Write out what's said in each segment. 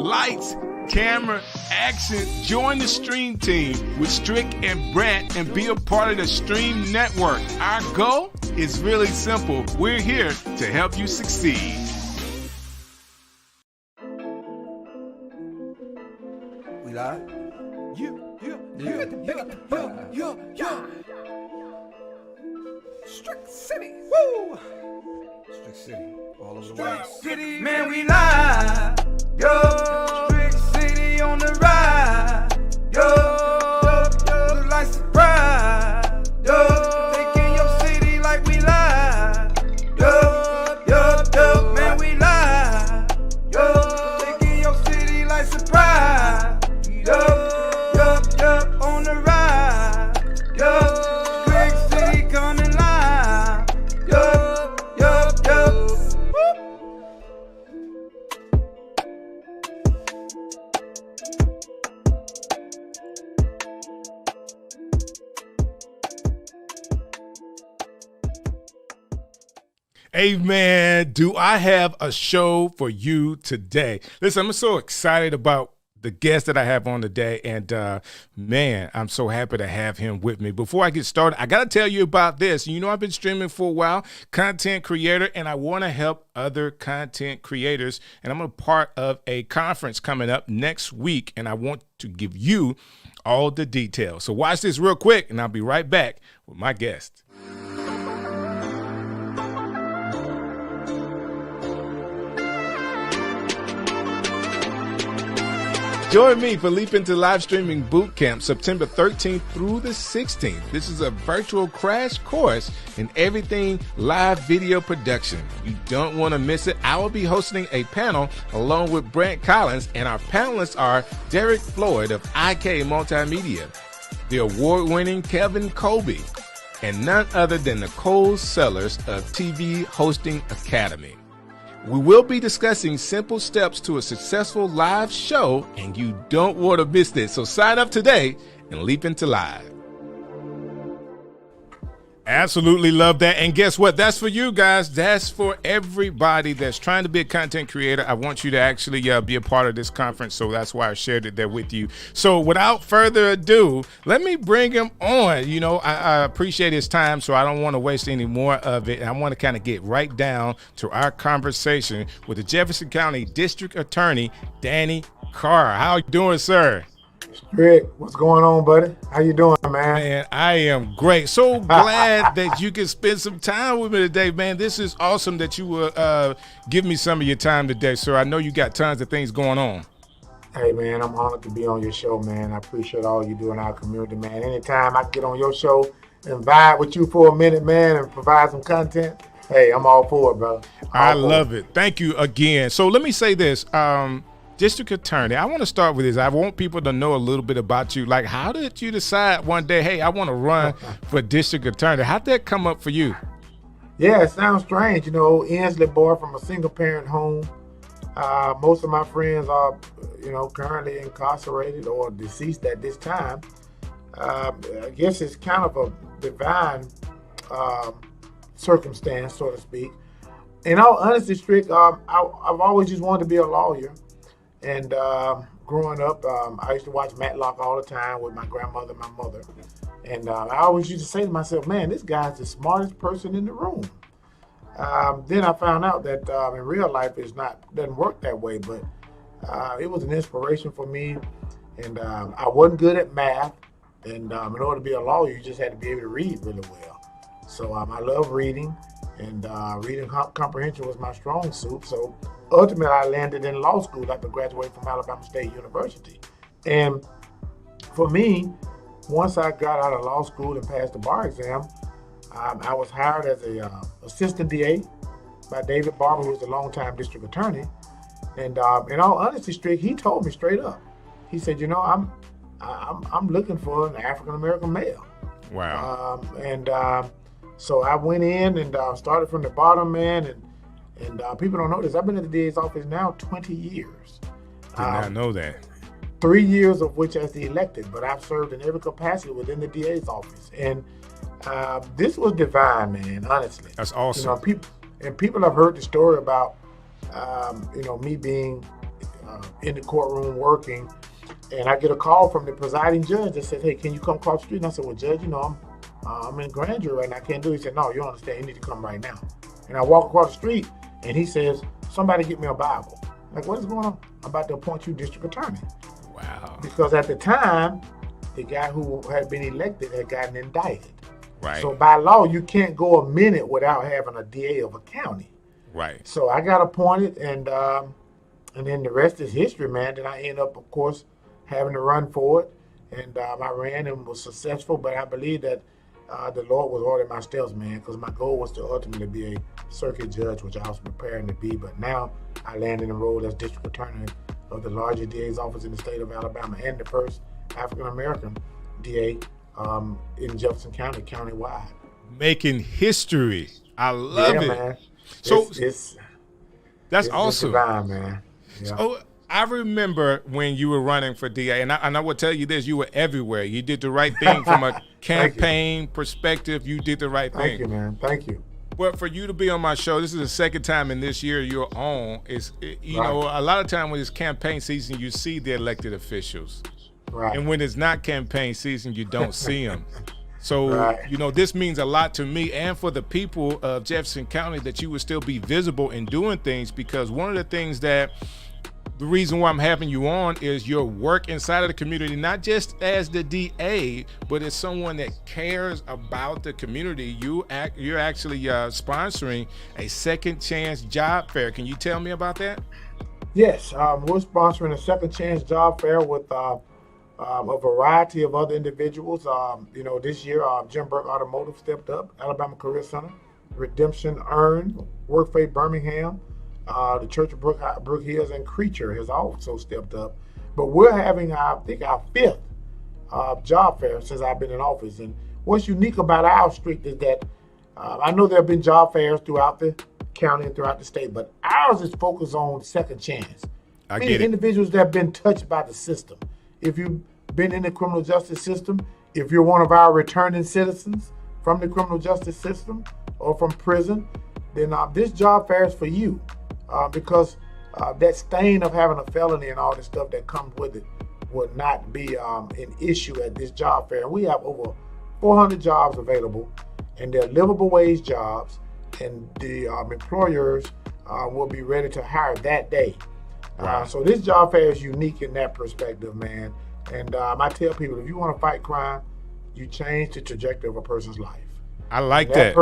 Lights, camera, action. Join the stream team with Strick and Brant and be a part of the Stream Network. Our goal is really simple. We're here to help you succeed. We live? Yeah. Strick City. Woo! Strick City. All over the West. City, man, we live. Yo, Strick City on the ride. Yo, look like surprise. Yo, taking your city like we live. Yo, man, we live. Yo, taking your city like surprise. Yo, on the ride. Yo, Strick City coming live. Yo. Whoop. Amen. Do I have a show for you today? Listen, I'm so excited about the guest that I have on today, and man, I'm so happy to have him with me. Before I get started, I got to tell you about this. You know, I've been streaming for a while, content creator, and I want to help other content creators, and I'm a part of a conference coming up next week, and I want to give you all the details. So watch this real quick, and I'll be right back with my guest. Join me for Leap Into Live Streaming Bootcamp, September 13th through the 16th. This is a virtual crash course in everything live video production. You don't want to miss it. I will be hosting a panel along with Brent Collins, and our panelists are Derek Floyd of IK Multimedia, the award-winning Kevin Colby, and none other than Nicole Sellers of TV Hosting Academy. We will be discussing simple steps to a successful live show, and you don't want to miss this. So sign up today and leap into live. Absolutely love that. And guess what? That's for you guys. That's for everybody that's trying to be a content creator. I want you to actually be a part of this conference. So that's why I shared it there with you. So without further ado, let me bring him on. You know, I appreciate his time, so I don't want to waste any more of it. And I want to kind of get right down to our conversation with the Jefferson County District Attorney, Danny Carr. How you doing, sir? Strick, what's going on, buddy? How you doing, man? Man, I am great. So glad that you can spend some time with me today, man. This is awesome that you will give me some of your time today, sir. I know you got tons of things going on. Hey, man, I'm honored to be on your show, man. I appreciate all you do in our community, man. Anytime I can get on your show and vibe with you for a minute, man, and provide some content, hey, I'm all for it, brother. I love it. Thank you again. So let me say this. District Attorney, I want to start with this. I want people to know a little bit about you. Like, how did you decide one day, hey, I want to run for District Attorney? How'd that come up for you? Yeah, it sounds strange. You know, Ensley boy from a single parent home. Most of my friends are, you know, currently incarcerated or deceased at this time. I guess it's kind of a divine circumstance, so to speak. In all honesty, Strick, I've always just wanted to be a lawyer. And growing up, I used to watch Matlock all the time with my grandmother and my mother. And I always used to say to myself, man, this guy's the smartest person in the room. Then I found out that in real life doesn't work that way, but it was an inspiration for me. And I wasn't good at math. And in order to be a lawyer, you just had to be able to read really well. So I love reading, and reading comprehension was my strong suit. So ultimately, I landed in law school after graduating from Alabama State University. And for me, once I got out of law school and passed the bar exam, I was hired as a assistant DA by David Barber, who was a longtime district attorney. And in all honesty, Strick, he told me straight up. He said, you know, I'm looking for an African American male. Wow. So I went in and started from the bottom, man, and people don't know this. I've been at the DA's office now 20 years. Did not know that. 3 years of which as the elected, but I've served in every capacity within the DA's office. And this was divine, man, honestly. That's awesome. You know, people have heard the story about, me being in the courtroom working, and I get a call from the presiding judge that says, "Hey, can you come across the street?" And I said, "Well, Judge, I'm in grand jury right now. I can't do it." He said, "No, you don't understand. You need to come right now." And I walk across the street, and he says, "Somebody get me a Bible." I'm like, what is going on? I'm about to appoint you district attorney. Wow. Because at the time, the guy who had been elected had gotten indicted. Right. So by law, you can't go a minute without having a DA of a county. Right. So I got appointed, and then the rest is history, man. Then I ended up, of course, having to run for it, and I ran and was successful. But I believe that the Lord was ordering my steps, man, because my goal was to ultimately be a circuit judge, which I was preparing to be. But now I landed in the role as district attorney of the largest DA's office in the state of Alabama, and the first African-American DA in Jefferson County, countywide. Making history. I love it. Man. So it's awesome. Divine, man. Yeah. So I remember when you were running for DA, and I will tell you this, you were everywhere. You did the right thing from a campaign perspective. You did the right thing. Thank you, man. Thank you. But for you to be on my show, this is the second time in this year you're on. You know, a lot of time when it's campaign season, you see the elected officials. Right. And when it's not campaign season, you don't see them. So, you know, this means a lot to me and for the people of Jefferson County that you would still be visible in doing things, because one of the things that the reason why I'm having you on is your work inside of the community, not just as the DA, but as someone that cares about the community. You're actually sponsoring a second chance job fair. Can you tell me about that? Yes, we're sponsoring a second chance job fair with a variety of other individuals. You know, this year, Jim Burke Automotive stepped up, Alabama Career Center, Redemption Earned, Workfaith Birmingham, the Church of Brook Hills, and Creature has also stepped up. But we're having, I think, our fifth job fair since I've been in office. And what's unique about our street is that I know there have been job fairs throughout the county and throughout the state, but ours is focused on second chance. I get it. Individuals that have been touched by the system. If you've been in the criminal justice system, if you're one of our returning citizens from the criminal justice system or from prison, then this job fair is for you. Because that stain of having a felony and all the stuff that comes with it would not be an issue at this job fair. We have over 400 jobs available, and they're livable wage jobs, and the employers will be ready to hire that day. Wow. So this job fair is unique in that perspective, man. And I tell people, if you want to fight crime, you change the trajectory of a person's life. I like that.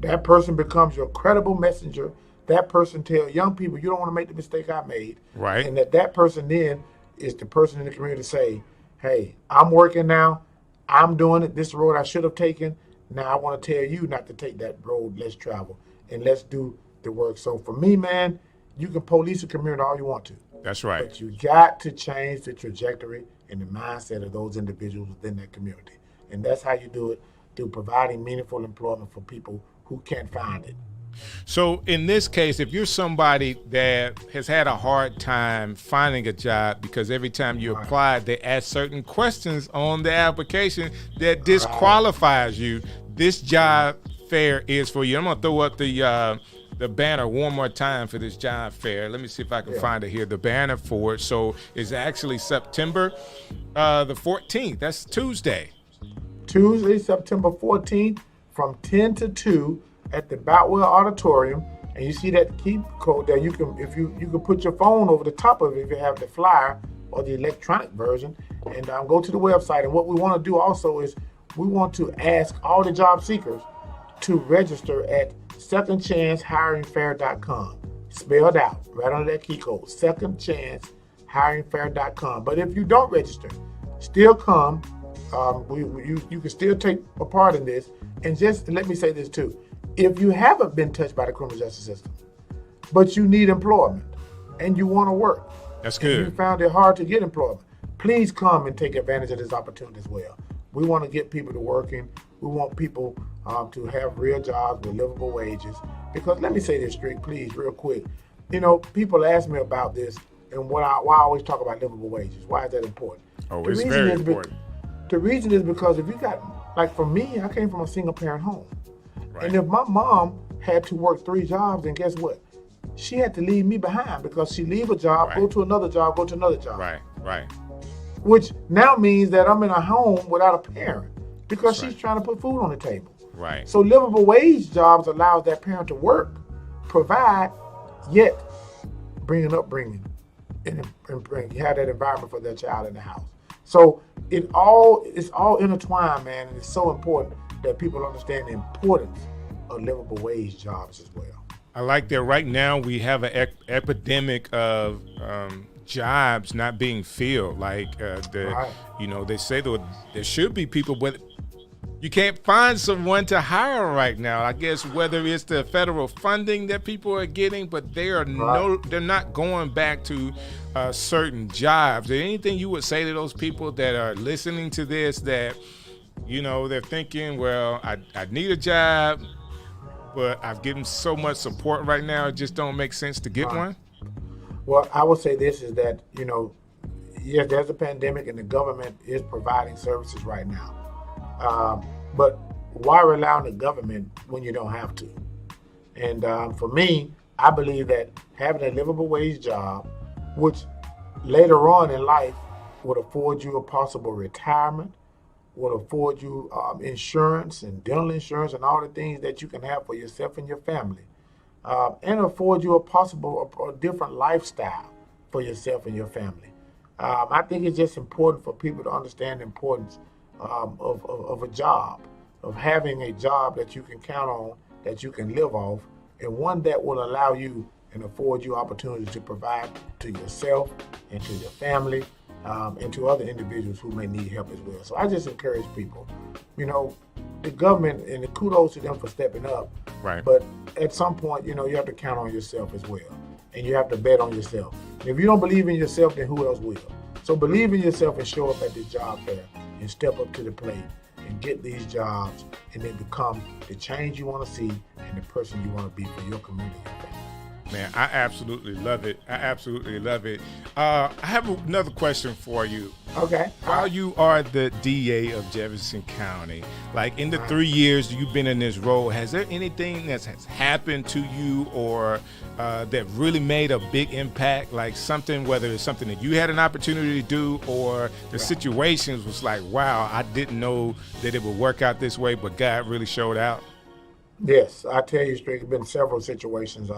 That person becomes your credible messenger. That person tells young people, you don't want to make the mistake I made. Right. And that person then is the person in the community to say, hey, I'm working now. I'm doing it. This is the road I should have taken. Now I want to tell you not to take that road. Let's travel and let's do the work. So for me, man, you can police a community all you want to. That's right. But you got to change the trajectory and the mindset of those individuals within that community. And that's how you do it, through providing meaningful employment for people who can't find it. So in this case, if you're somebody that has had a hard time finding a job because every time you apply, they ask certain questions on the application that disqualifies you, this job fair is for you. I'm going to throw up the banner one more time for this job fair. Let me see if I can find it here. The banner for it. So it's actually September the 14th. That's Tuesday. Tuesday, September 14th from 10 to 2 at the Boutwell Auditorium. And you see that key code there. You can can put your phone over the top of it if you have the flyer or the electronic version, and go to the website. And what we want to do also is we want to ask all the job seekers to register at secondchancehiringfair.com. Spelled out right under that key code, secondchancehiringfair.com. But if you don't register, still come. You can still take a part in this. And just let me say this too. If you haven't been touched by the criminal justice system, but you need employment and you want to work, that's good. And you found it hard to get employment, please come and take advantage of this opportunity as well. We want to get people to working. We want people to have real jobs with livable wages. Because let me say this, Strick, please, real quick. You know, people ask me about this and why I always talk about livable wages. Why is that important? Oh, it's very important. The reason is because if you got, like for me, I came from a single parent home. Right. And if my mom had to work 3 jobs, then guess what? she had to leave me behind because she leave a job, go to another job, go to another job. Right. Which now means that I'm in a home without a parent because she's trying to put food on the table. Right. So livable wage jobs allows that parent to work, provide, yet bring an upbringing and have that environment for their child in the house. So it's all intertwined, man, and it's so important that people understand the importance of livable wage jobs as well. I like that right now we have an epidemic of jobs not being filled. Like they say there should be people, but you can't find someone to hire right now. I guess whether it's the federal funding that people are getting, but they're not going back to certain jobs. Is there anything you would say to those people that are listening to this that, they're thinking, well, I need a job, but I've given so much support right now, it just don't make sense to get one? Well, I would say this is that, yes, there's a pandemic and the government is providing services right now. But why rely on the government when you don't have to? And for me, I believe that having a livable wage job, which later on in life would afford you a possible retirement, would afford you insurance and dental insurance and all the things that you can have for yourself and your family, and afford you a different lifestyle for yourself and your family. I think it's just important for people to understand the importance of a job, of having a job that you can count on, that you can live off, and one that will allow you and afford you opportunities to provide to yourself and to your family, and to other individuals who may need help as well. So I just encourage people, the government, and the kudos to them for stepping up, right? But at some point, you have to count on yourself as well, and you have to bet on yourself. And if you don't believe in yourself, then who else will? So believe in yourself and show up at this job fair and step up to the plate and get these jobs and then become the change you want to see and the person you want to be for your community and family. Man, I absolutely love it. I have another question for you. Okay. While you are the DA of Jefferson County, like in the 3 years you've been in this role, has there anything that has happened to you or that really made a big impact? Like something, whether it's something that you had an opportunity to do or the situations was like, wow, I didn't know that it would work out this way, but God really showed out? Yes, I tell you, Strick, there's been several situations.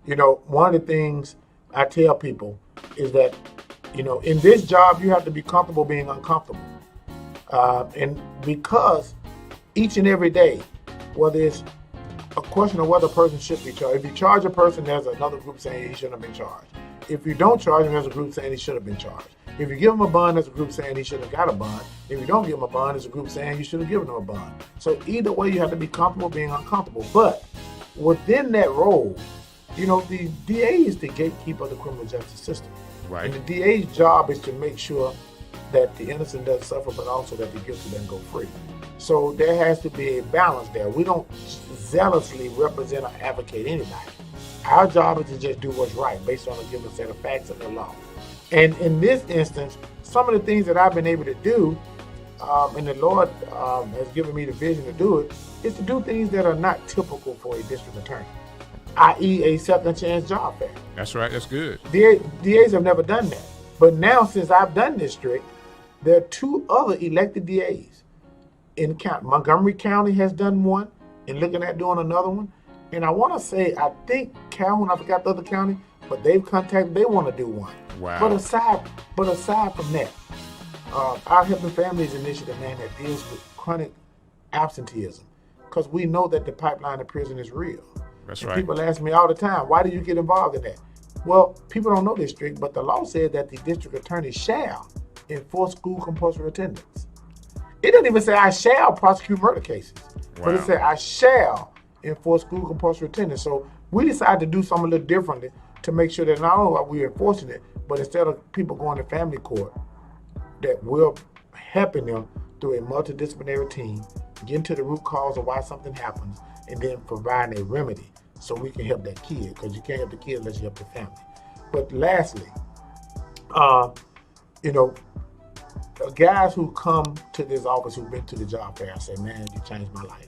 One of the things I tell people is that, in this job, you have to be comfortable being uncomfortable. And because each and every day, whether it's a question of whether a person should be charged, if you charge a person, there's another group saying he shouldn't have been charged. If you don't charge him, there's a group saying he should have been charged. If you give him a bond, there's a group saying he should have got a bond. If you don't give him a bond, there's a group saying you should have given him a bond. So either way, you have to be comfortable being uncomfortable. But within that role, the DA is the gatekeeper of the criminal justice system. Right. And the DA's job is to make sure that the innocent doesn't suffer, but also that the guilty doesn't go free. So there has to be a balance there. We don't zealously represent or advocate anybody. Our job is to just do what's right based on a given set of facts and the law. And in this instance, some of the things that I've been able to do, and the Lord has given me the vision to do it, is to do things that are not typical for a district attorney, i.e. a second chance job fair. That's right. That's good. DAs have never done that. But now, since I've done this, Strick, there are 2 other elected DAs in the county. Montgomery County has done one and looking at doing another one. And I want to say, I think Calhoun, I forgot the other county, but they've contacted, they want to do one. Wow. But aside from that, our Helping Families initiative, man, that deals with chronic absenteeism, because we know that the pipeline to prison is real. That's and right. People ask me all the time, why do you get involved in that? Well, people don't know this, Strick, but the law said that the district attorney shall enforce school compulsory attendance. It doesn't even say I shall prosecute murder cases, but it said I shall enforce school compulsory attendance. So we decided to do something a little differently to make sure that not only are we enforcing it, but instead of people going to family court, that we're helping them through a multidisciplinary team, getting to the root cause of why something happens, and then providing a remedy so we can help that kid, because you can't help the kid unless you help the family. But lastly, guys who come to this office who've been to the job fair say, man, you changed my life.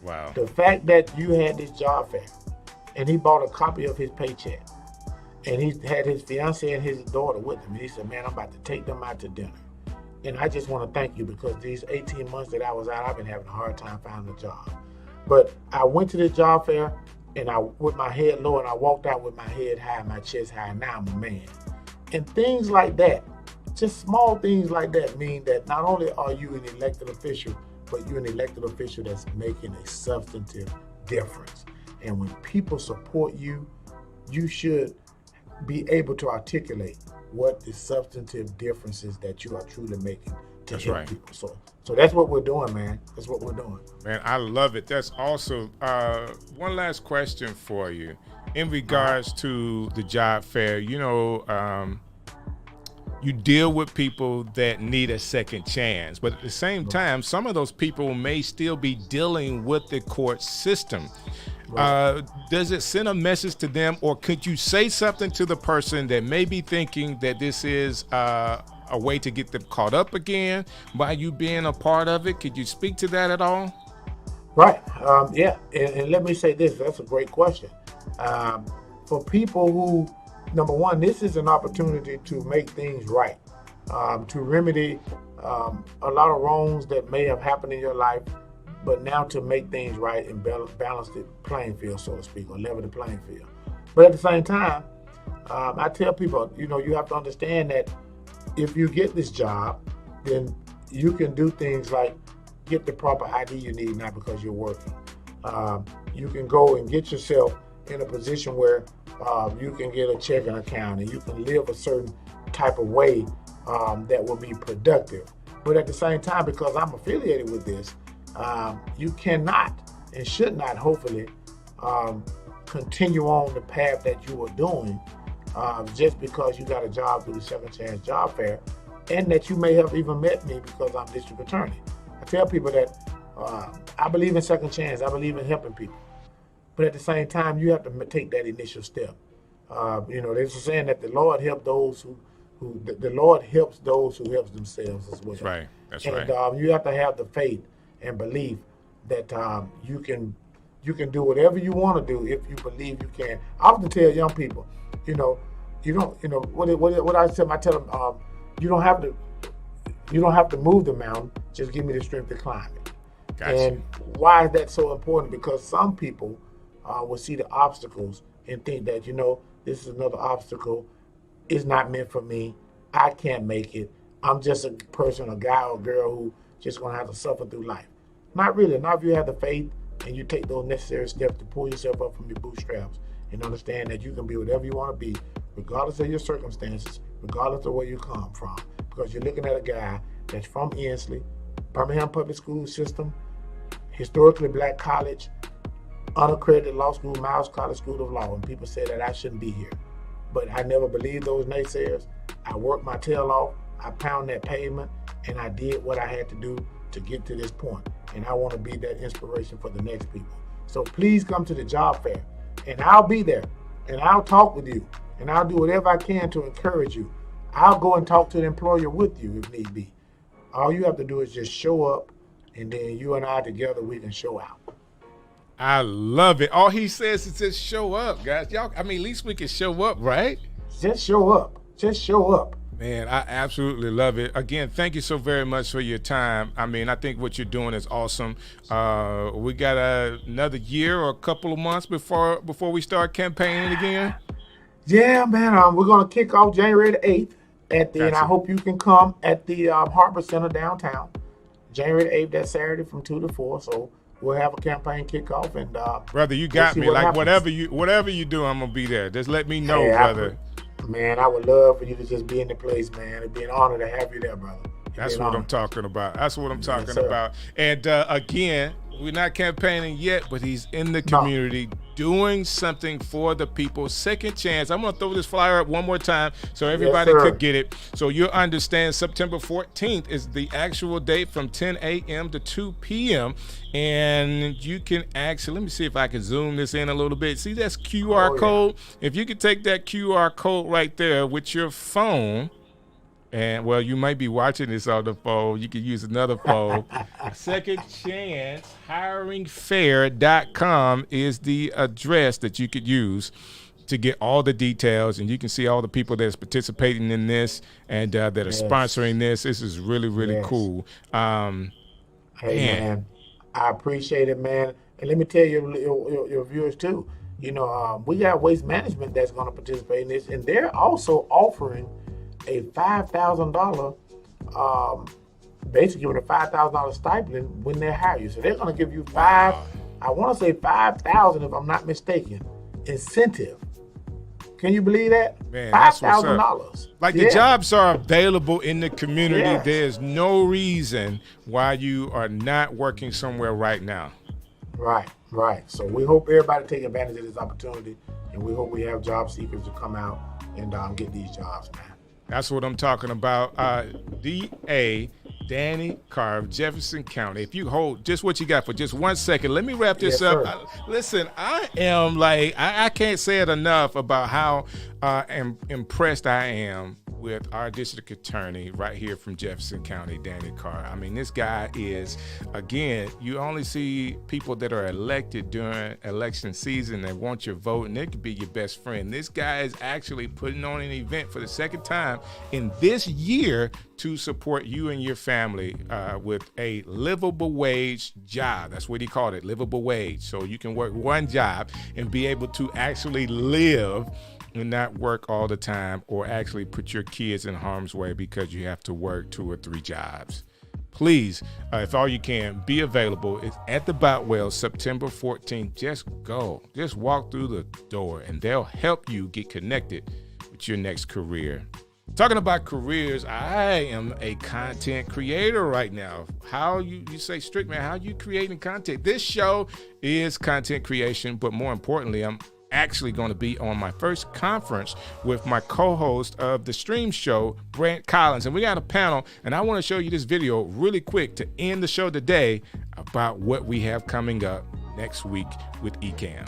Wow. The fact that you had this job fair and he bought a copy of his paycheck. And he had his fiance and his daughter with him. And he said, man, I'm about to take them out to dinner. And I just want to thank you because these 18 months that I was out, I've been having a hard time finding a job. But I went to the job fair and I with my head low, and I walked out with my head high, my chest high, and now I'm a man. And things like that, just small things like that mean that not only are you an elected official, but you're an elected official that's making a substantive difference. And when people support you, you should be able to articulate what the substantive differences that you are truly making to help people. So that's what we're doing, man. That's what we're doing. Man, I love it. That's awesome. One last question for you. In regards to the job fair, you deal with people that need a second chance, but at the same time, some of those people may still be dealing with the court system. Does it send a message to them, or could you say something to the person that may be thinking that this is a way to get them caught up again by you being a part of it? Could you speak to that at all? Right. Yeah. And let me say this. That's a great question. For people who, number one, this is an opportunity to make things right, to remedy a lot of wrongs that may have happened in your life, but now to make things right and balance the playing field, so to speak, or level the playing field. But at the same time, I tell people, you have to understand that if you get this job, then you can do things like get the proper ID you need now because you're working. You can go and get yourself in a position where you can get a checking account and you can live a certain type of way that will be productive. But at the same time, because I'm affiliated with this, you cannot and should not, hopefully, continue on the path that you were doing just because you got a job through the Second Chance Job Fair, and that you may have even met me because I'm district attorney. I tell people that I believe in second chance. I believe in helping people. But at the same time, you have to take that initial step. There's a saying that the Lord helps those the Lord helps those who help themselves as well. That's right. That's right. right. And you have to have the faith and belief that you can do whatever you want to do if you believe you can. I often tell young people, what I tell them, you don't have to move the mountain. Just give me the strength to climb it. Gotcha. And why is that so important? Because some people will see the obstacles and think that, this is another obstacle. It's not meant for me. I can't make it. I'm just a person, a guy or girl who just going to have to suffer through life. Not really. Not if you have the faith and you take those necessary steps to pull yourself up from your bootstraps and understand that you can be whatever you want to be, regardless of your circumstances, regardless of where you come from. Because you're looking at a guy that's from Ensley, Birmingham Public School System, historically black college, unaccredited law school, Miles College School of Law, and people say that I shouldn't be here. But I never believed those naysayers. I worked my tail off, I pounded that pavement, and I did what I had to do to get to this point. And I want to be that inspiration for the next people. So please come to the job fair, and I'll be there, and I'll talk with you, and I'll do whatever I can to encourage you. I'll go and talk to the employer with you if need be. All you have to do is just show up, and then you and I together, we can show out. I love it. All he says is just show up, guys. At least we can show up, right? Just show up. Just show up. Man, I absolutely love it. Again, thank you so very much for your time. I think what you're doing is awesome. We got another year or a couple of months before we start campaigning again. Yeah, man. We're going to kick off January the 8th and I hope you can come at the Harbor Center downtown. January the 8th, that Saturday from 2 to 4. So we'll have a campaign kickoff, and brother, you got me. Like whatever you do, I'm gonna be there. Just let me know, brother. Man, I would love for you to just be in the place, man. It'd be an honor to have you there, brother. That's what I'm talking about. And again, we're not campaigning yet, but he's in the community doing something for the people. Second chance. I'm going to throw this flyer up one more time so everybody could get it. So you'll understand September 14th is the actual date from 10 a.m. to 2 p.m. And you can actually, let me see if I can zoom this in a little bit. See, that's QR code. If you could take that QR code right there with your phone And well, you might be watching this on the phone. You can use another phone. Second Chance HiringFair.com is the address that you could use to get all the details, and you can see all the people that's participating in this and that are sponsoring this. This is really, really cool. Hey, man, I appreciate it, man. And let me tell your viewers, too, you know, we got Waste Management that's going to participate in this, and they're also offering a $5,000, basically giving a $5,000 stipend when they hire you. So they're going to give you I want to say $5,000 if I'm not mistaken, incentive. Can you believe that? Man, $5,000. Like the jobs are available in the community. Yes. There's no reason why you are not working somewhere right now. Right. So we hope everybody take advantage of this opportunity, and we hope we have job seekers to come out and get these jobs, man. That's what I'm talking about. D.A. Danny Carr of Jefferson County. If you hold just what you got for just 1 second, let me wrap this up. Listen, I am I can't say it enough about how impressed I am with our district attorney right here from Jefferson County, Danny Carr. I mean, this guy is, again, you only see people that are elected during election season that want your vote, and they could be your best friend. This guy is actually putting on an event for the second time in this year to support you and your family with a livable wage job. That's what he called it, livable wage. So you can work one job and be able to actually live and not work all the time, or actually put your kids in harm's way because you have to work 2 or 3 jobs. Please, if all you can, be available. It's at the Boutwell, September 14th. Just go. Just walk through the door, and they'll help you get connected with your next career. Talking about careers, I am a content creator right now. How you say, Strick, man, how you creating content? This show is content creation, but more importantly, I'm actually going to be on my first conference with my co-host of the stream show, Brent Collins, and we got a panel, and I want to show you this video really quick to end the show today about what we have coming up next week with eCam.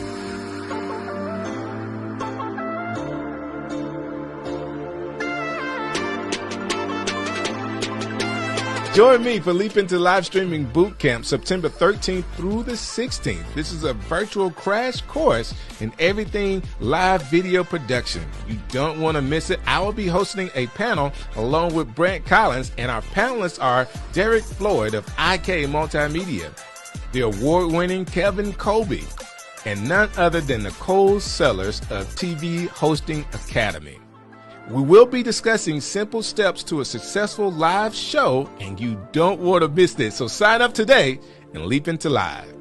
Join me for Leap Into Live Streaming Boot Camp, September 13th through the 16th. This is a virtual crash course in everything live video production. You don't want to miss it. I will be hosting a panel along with Brent Collins, and our panelists are Derek Floyd of IK Multimedia, the award-winning Kevin Colby, and none other than Nicole Sellers of TV Hosting Academy. We will be discussing simple steps to a successful live show, and you don't want to miss this. So sign up today and leap into live.